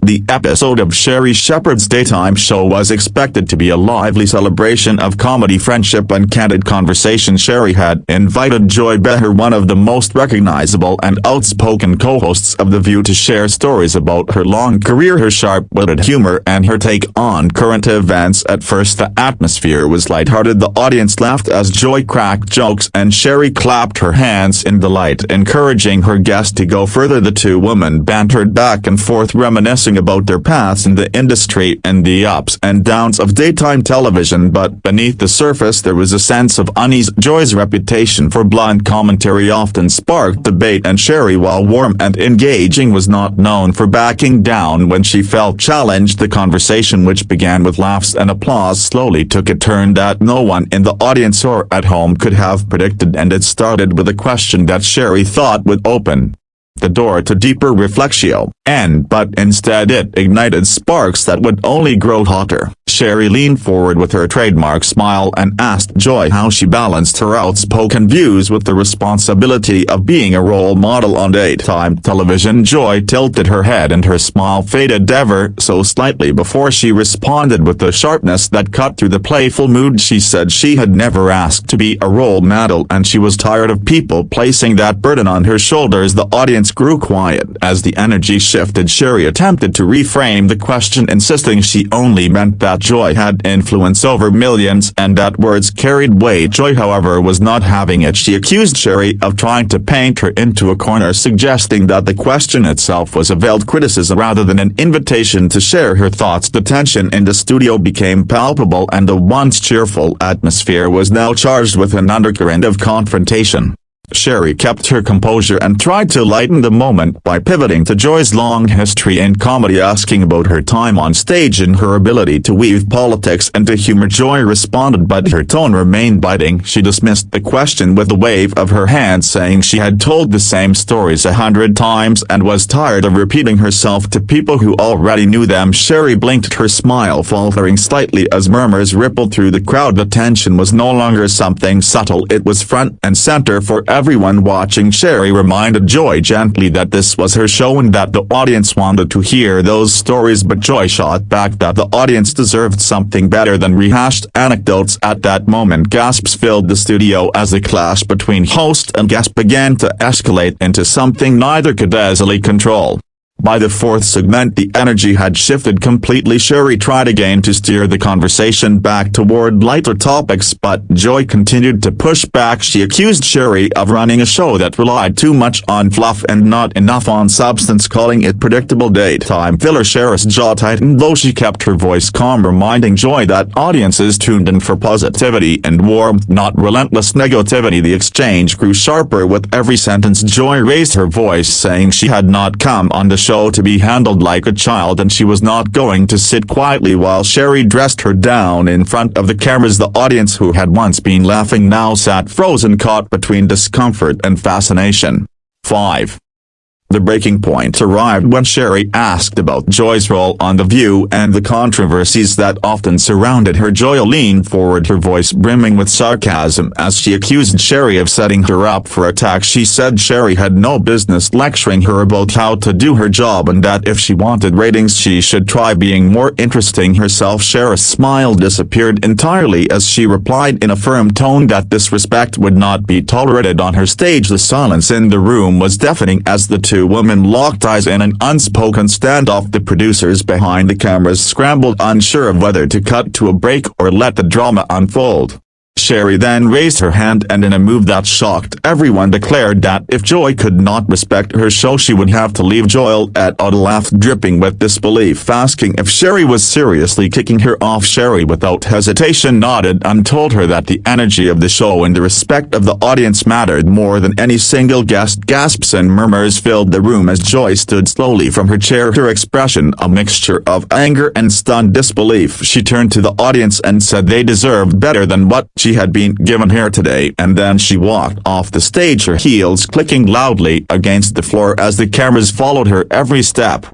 The episode of Sherri Shepherd's daytime show was expected to be a lively celebration of comedy, friendship and candid conversation. Sherri had invited Joy Behar, one of the most recognizable and outspoken co-hosts of The View, to share stories about her long career, her sharp-witted humor and her take on current events. At first the atmosphere was lighthearted. The audience laughed as Joy cracked jokes and Sherri clapped her hands in delight, encouraging her guest to go further. The two women bantered back and forth, reminiscing about their paths in the industry and the ups and downs of daytime television, but beneath the surface there was a sense of unease. Joy's reputation for blunt commentary often sparked debate, and Sherri, while warm and engaging, was not known for backing down when she felt challenged. The conversation, which began with laughs and applause, slowly took a turn that no one in the audience or at home could have predicted, and it started with a question that Sherri thought would open the door to deeper reflection, but instead it ignited sparks that would only grow hotter. Sherri leaned forward with her trademark smile and asked Joy how she balanced her outspoken views with the responsibility of being a role model on daytime television. Joy tilted her head and her smile faded ever so slightly before she responded with a sharpness that cut through the playful mood. She said she had never asked to be a role model, and she was tired of people placing that burden on her shoulders. The audience grew quiet as the energy shifted. Sherri attempted to reframe the question, insisting she only meant that Joy had influence over millions and that words carried weight. Joy, however, was not having it. She accused Sherri of trying to paint her into a corner, suggesting that the question itself was a veiled criticism rather than an invitation to share her thoughts. The tension in the studio became palpable, and the once cheerful atmosphere was now charged with an undercurrent of confrontation. Sherri kept her composure and tried to lighten the moment by pivoting to Joy's long history in comedy, asking about her time on stage and her ability to weave politics into humor. Joy responded, but her tone remained biting. She dismissed the question with a wave of her hand, saying she had told the same stories 100 times and was tired of repeating herself to people who already knew them. Sherri blinked, her smile faltering slightly as murmurs rippled through the crowd. The tension was no longer something subtle, it was front and center for everyone watching. Sherri reminded Joy gently that this was her show and that the audience wanted to hear those stories, but Joy shot back that the audience deserved something better than rehashed anecdotes. At that moment, gasps filled the studio as the clash between host and guest began to escalate into something neither could easily control. By the fourth segment, the energy had shifted completely. Sherri tried again to steer the conversation back toward lighter topics, but Joy continued to push back. She accused Sherri of running a show that relied too much on fluff and not enough on substance, calling it predictable daytime filler. Sherri's jaw tightened, though she kept her voice calm, reminding Joy that audiences tuned in for positivity and warmth, not relentless negativity. The exchange grew sharper with every sentence. Joy raised her voice, saying she had not come on the show to be handled like a child, and she was not going to sit quietly while Sherri dressed her down in front of the cameras. The audience, who had once been laughing, now sat frozen, caught between discomfort and fascination. 5. The breaking point arrived when Sherri asked about Joy's role on The View and the controversies that often surrounded her. Joy leaned forward, her voice brimming with sarcasm as she accused Sherri of setting her up for attack. She said Sherri had no business lecturing her about how to do her job, and that if she wanted ratings she should try being more interesting herself. Sherri's smile disappeared entirely as she replied in a firm tone that disrespect would not be tolerated on her stage. The silence in the room was deafening as the two women locked eyes in an unspoken standoff. The producers behind the cameras scrambled, unsure of whether to cut to a break or let the drama unfold. Sherri then raised her hand and, in a move that shocked everyone, declared that if Joy could not respect her show she would have to leave. Joy et al. Laughed, dripping with disbelief, asking if Sherri was seriously kicking her off. Sherri without hesitation nodded and told her that the energy of the show and the respect of the audience mattered more than any single guest. Gasps and murmurs filled the room as Joy stood slowly from her chair, her expression a mixture of anger and stunned disbelief. She turned to the audience and said they deserved better than what she had been given here today, and then she walked off the stage, her heels clicking loudly against the floor as the cameras followed her every step.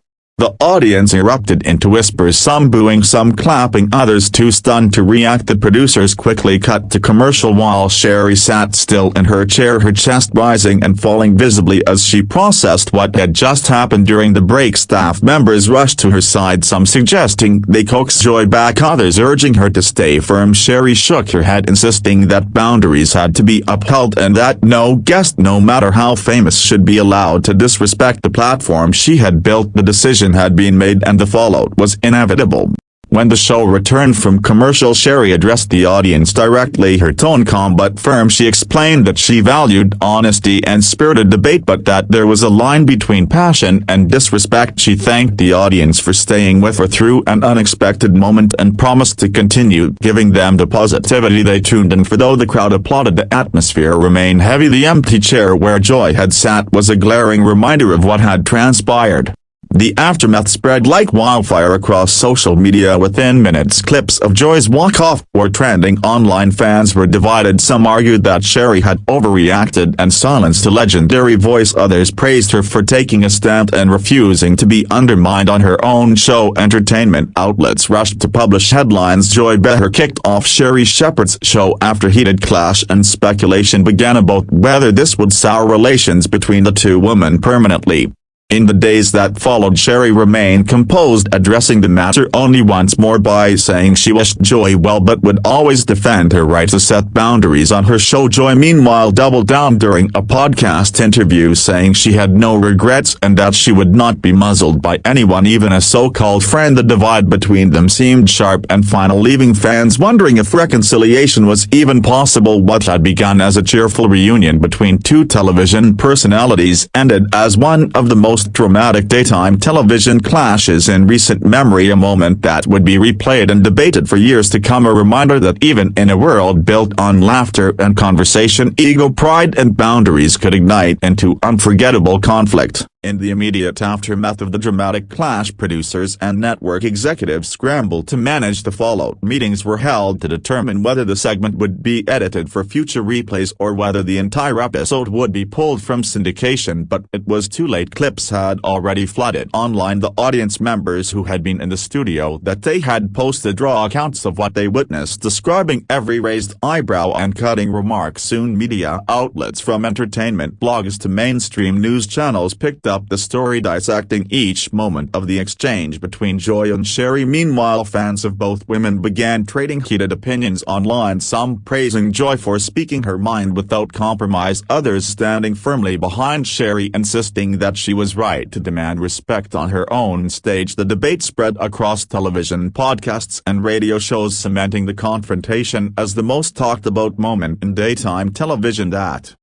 The audience erupted into whispers, some booing, some clapping, others too stunned to react. The producers quickly cut to commercial while Sherri sat still in her chair, her chest rising and falling visibly as she processed what had just happened. During the break, staff members rushed to her side, some suggesting they coax Joy back, others urging her to stay firm. Sherri shook her head, insisting that boundaries had to be upheld and that no guest, no matter how famous, should be allowed to disrespect the platform she had built. The decision had been made and the fallout was inevitable. When the show returned from commercial, Sherri addressed the audience directly, her tone calm but firm. She explained that she valued honesty and spirited debate, but that there was a line between passion and disrespect. She thanked the audience for staying with her through an unexpected moment and promised to continue giving them the positivity they tuned in for. Though the crowd applauded, the atmosphere remained heavy. The empty chair where Joy had sat was a glaring reminder of what had transpired. The aftermath spread like wildfire across social media within minutes. Clips of Joy's walk-off were trending online. Fans were divided. Some argued that Sherri had overreacted and silenced a legendary voice. Others praised her for taking a stand and refusing to be undermined on her own show. Entertainment outlets rushed to publish headlines. Joy Behar kicked off Sherri Shepherd's show after heated clash, and speculation began about whether this would sour relations between the two women permanently. In the days that followed, Sherri remained composed, addressing the matter only once more by saying she wished Joy well but would always defend her right to set boundaries on her show. Joy meanwhile doubled down during a podcast interview, saying she had no regrets and that she would not be muzzled by anyone, even a so-called friend. The divide between them seemed sharp and final, leaving fans wondering if reconciliation was even possible. What had begun as a cheerful reunion between two television personalities ended as one of the most dramatic daytime television clashes in recent memory, a moment that would be replayed and debated for years to come, a reminder that even in a world built on laughter and conversation, ego, pride and boundaries could ignite into unforgettable conflict. In the immediate aftermath of the dramatic clash, producers and network executives scrambled to manage the fallout. Meetings were held to determine whether the segment would be edited for future replays or whether the entire episode would be pulled from syndication, but it was too late. Clips had already flooded online. The audience members who had been in the studio that day had posted raw accounts of what they witnessed, describing every raised eyebrow and cutting remark. Soon media outlets from entertainment blogs to mainstream news channels picked up the story, dissecting each moment of the exchange between Joy and Sherri. Meanwhile, fans of both women began trading heated opinions online, some praising Joy for speaking her mind without compromise, others standing firmly behind Sherri, insisting that she was right to demand respect on her own stage. The debate spread across television, podcasts and radio shows, cementing the confrontation as the most talked about moment in daytime television that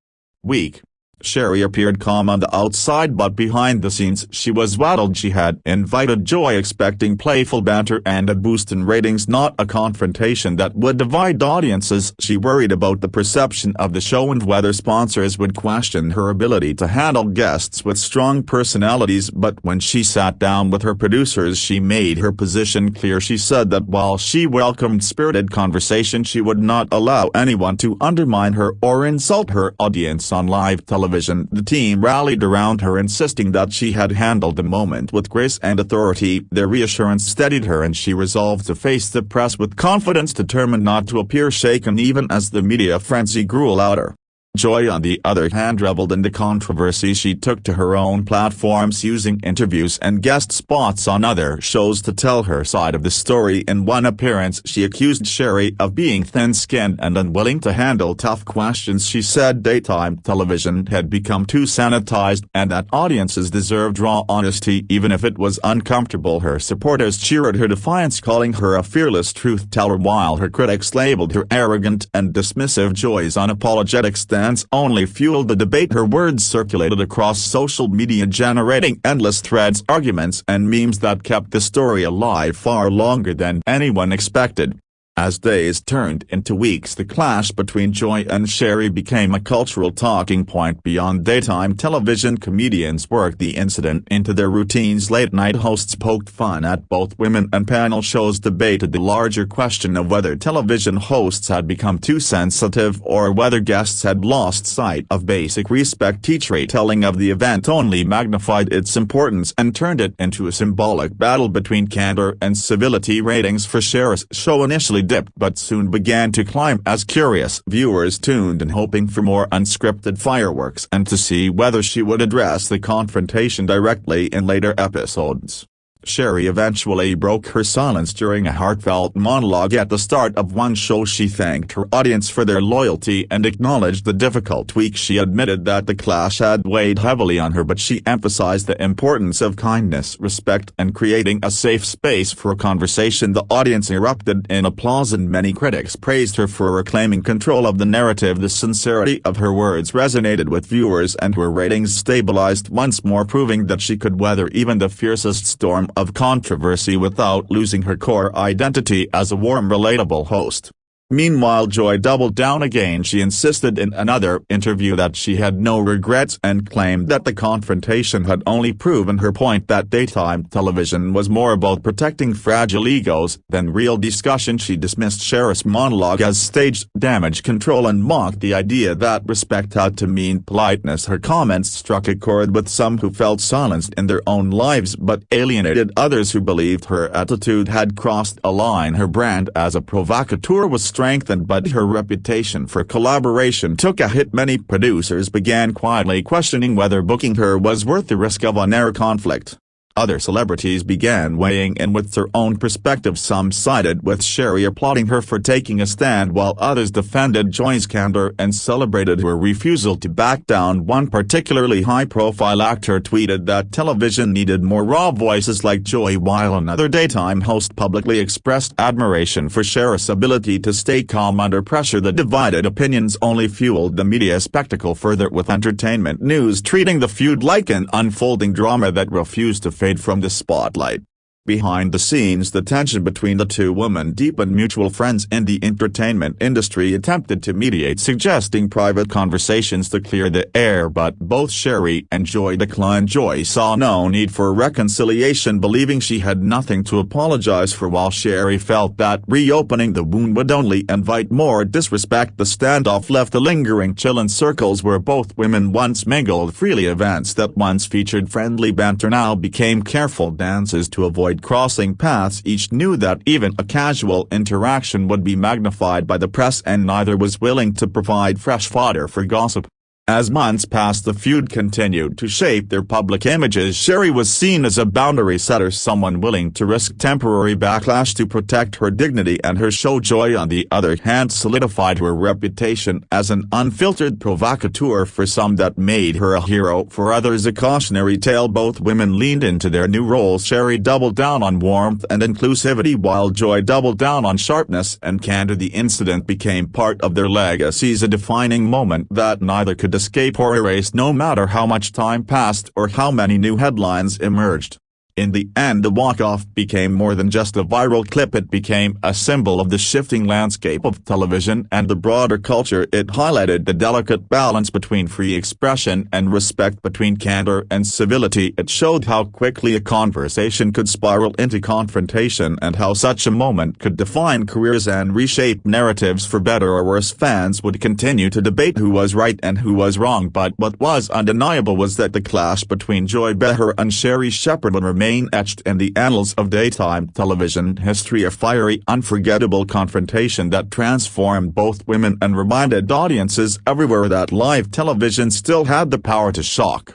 week. Sherri appeared calm on the outside, but behind the scenes she was rattled. She had invited Joy expecting playful banter and a boost in ratings, not a confrontation that would divide audiences. She worried about the perception of the show and whether sponsors would question her ability to handle guests with strong personalities, but when she sat down with her producers she made her position clear. She said that while she welcomed spirited conversation, she would not allow anyone to undermine her or insult her audience on live television. The team rallied around her, insisting that she had handled the moment with grace and authority. Their reassurance steadied her and she resolved to face the press with confidence, determined not to appear shaken even as the media frenzy grew louder. Joy, on the other hand, reveled in the controversy. She took to her own platforms, using interviews and guest spots on other shows to tell her side of the story. In one appearance, she accused Sherri of being thin-skinned and unwilling to handle tough questions. She said daytime television had become too sanitized and that audiences deserved raw honesty, even if it was uncomfortable. Her supporters cheered her defiance, calling her a fearless truth-teller, while her critics labeled her arrogant and dismissive. Joy's unapologetic stance only fueled the debate. Her words circulated across social media, generating endless threads, arguments and memes that kept the story alive far longer than anyone expected. As days turned into weeks, the clash between Joy and Sherri became a cultural talking point beyond daytime television. Comedians worked the incident into their routines. Late-night hosts poked fun at both women, and panel shows debated the larger question of whether television hosts had become too sensitive or whether guests had lost sight of basic respect. Each retelling of the event only magnified its importance and turned it into a symbolic battle between candor and civility. Ratings for Sherri's show initially dipped but soon began to climb as curious viewers tuned in, hoping for more unscripted fireworks and to see whether she would address the confrontation directly in later episodes. Sherri eventually broke her silence during a heartfelt monologue at the start of one show. She thanked her audience for their loyalty and acknowledged the difficult week. She admitted that the clash had weighed heavily on her, but she emphasized the importance of kindness, respect, and creating a safe space for conversation. The audience erupted in applause, and many critics praised her for reclaiming control of the narrative. The sincerity of her words resonated with viewers, and her ratings stabilized once more, proving that she could weather even the fiercest storm of controversy without losing her core identity as a warm, relatable host. Meanwhile, Joy doubled down again. She insisted in another interview that she had no regrets and claimed that the confrontation had only proven her point that daytime television was more about protecting fragile egos than real discussion. She dismissed Sherri's monologue as staged damage control and mocked the idea that respect had to mean politeness. Her comments struck a chord with some who felt silenced in their own lives but alienated others who believed her attitude had crossed a line. Her brand as a provocateur was strengthened, but her reputation for collaboration took a hit. Many producers began quietly questioning whether booking her was worth the risk of on-air conflict. Other celebrities began weighing in with their own perspectives. Some sided with Sherri, applauding her for taking a stand, while others defended Joy's candor and celebrated her refusal to back down. One particularly high-profile actor tweeted that television needed more raw voices like Joy, while another daytime host publicly expressed admiration for Sherri's ability to stay calm under pressure. The divided opinions only fueled the media spectacle further, with entertainment news treating the feud like an unfolding drama that refused to fade from the spotlight. Behind the scenes, the tension between the two women deepened. Mutual friends in the entertainment industry attempted to mediate, suggesting private conversations to clear the air, but both Sherri and Joy declined. Joy saw no need for reconciliation, believing she had nothing to apologize for, while Sherri felt that reopening the wound would only invite more disrespect. The standoff left a lingering chill in circles where both women once mingled freely. Events that once featured friendly banter now became careful dances to avoid crossing paths. Each knew that even a casual interaction would be magnified by the press, and neither was willing to provide fresh fodder for gossip. As months passed, the feud continued to shape their public images. Sherri was seen as a boundary setter, someone willing to risk temporary backlash to protect her dignity and her show. Joy, on the other hand, solidified her reputation as an unfiltered provocateur. For some, that made her a hero, for others a cautionary tale. Both women leaned into their new roles. Sherri doubled down on warmth and inclusivity, while Joy doubled down on sharpness and candor. The incident became part of their legacies, a defining moment that neither could escape or erase, no matter how much time passed or how many new headlines emerged. In the end, the walk-off became more than just a viral clip. It became a symbol of the shifting landscape of television and the broader culture. It highlighted the delicate balance between free expression and respect, between candor and civility. It showed how quickly a conversation could spiral into confrontation, and how such a moment could define careers and reshape narratives for better or worse. Fans would continue to debate who was right and who was wrong, but what was undeniable was that the clash between Joy Behar and Sherri Shepherd would remain etched in the annals of daytime television history, a fiery, unforgettable confrontation that transformed both women and reminded audiences everywhere that live television still had the power to shock.